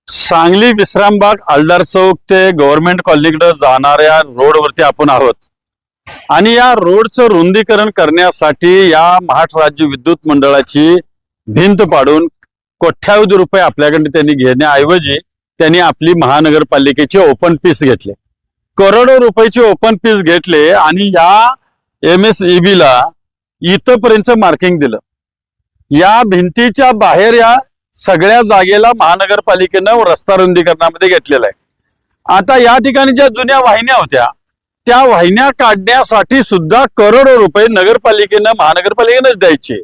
सांगली विश्रामबाग आलदार चौक ते गव्हर्नमेंट कॉलनीकडे जाणाऱ्या रोडवरती आपण आहोत आणि या रोडचं रुंदीकरण करण्यासाठी या महाराष्ट्र राज्य विद्युत मंडळाची भिंत पाडून कोट्यावधी रुपये आपल्याकडे त्यांनी घेण्याऐवजी त्यांनी आपली महानगरपालिकेचे ओपन पीस घेतले, करोडो रुपयाचे ओपन पीस घेतले आणि या MSEB ला इथपर्यंत मार्किंग दिलं। या भिंतीच्या बाहेर या सगळ्या जागेला महानगरपालिकेनं रस्ता रुंदीकरणामध्ये घेतलेला आहे। आता या ठिकाणी ज्या जुन्या वाहिन्या होत्या त्या वाहिन्या काढण्यासाठी सुद्धा करोडो रुपये नगरपालिकेनं महानगरपालिकेनंच द्यायचे।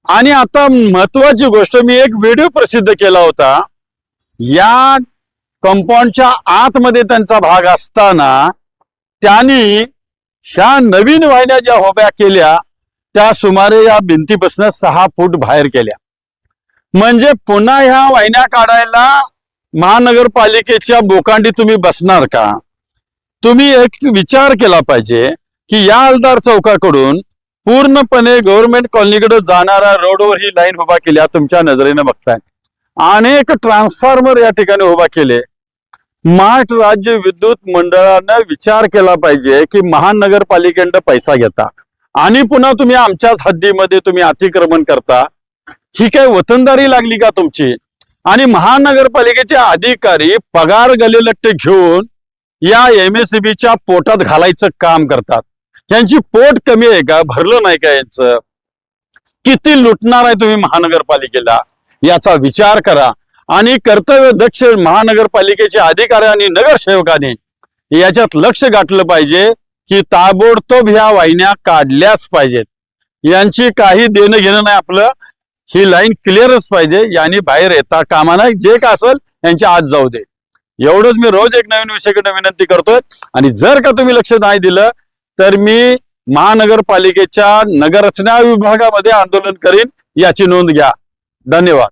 आणि आता महत्वाची गोष्ट, मी एक व्हिडिओ प्रसिद्ध केला होता, या कंपाऊंडच्या आतमध्ये त्यांचा भाग असताना त्यांनी ह्या नवीन वाहिन्या ज्या उभ्या केल्या त्या सुमारे या भिंतीपासून 6 फूट बाहेर केल्या। म्हणजे पुन्हा ह्या वाहिन्या काढायला महानगरपालिकेच्या बोकांडी तुम्ही बसणार का? तुम्ही एक विचार केला पाहिजे की या आलदार चौकाकडून पूर्णपणे गव्हर्नमेंट कॉलनीकडे जाणाऱ्या रोडवर ही लाईन उभा केल्या, तुमच्या नजरेने बघताय। अनेक ट्रान्सफॉर्मर या ठिकाणी उभा केले। महाराष्ट्र राज्य विद्युत मंडळानं विचार केला पाहिजे की महानगरपालिकेकडे पैसा घेता आणि पुन्हा तुम्ही आमच्याच हद्दीमध्ये तुम्ही अतिक्रमण करता, ही काय वतनदारी लागली का तुमची? आणि महानगरपालिकेचे अधिकारी पगार गलेलट्टे घेऊन या MSEBच्या पोटात घालायचं काम करतात। यांची पोट कमी आहे का? भरलं नाही का यांचं? किती लुटणार आहे तुम्ही महानगरपालिकेला? याचा विचार करा आणि कर्तव्यदक्ष महानगरपालिकेचे अधिकारी आणि नगरसेवकांनी याच्यात लक्ष घातलं पाहिजे की ताबडतोब ह्या वाहिन्या काढल्याच पाहिजेत। यांची काही देणं घेणं नाही आपलं, ही लाईन क्लिअरच पाहिजे, यांनी बाहेर येता कामा नये। जे का असेल यांच्या आत जाऊ दे, एवढंच मी रोज एक नवीन विषयाकडे विनंती करतोय। आणि जर का तुम्ही लक्ष नाही दिलं तर मी महानगरपालिकेच्या नगररचना विभागामध्ये आंदोलन करीन, याची नोंद घ्या। धन्यवाद।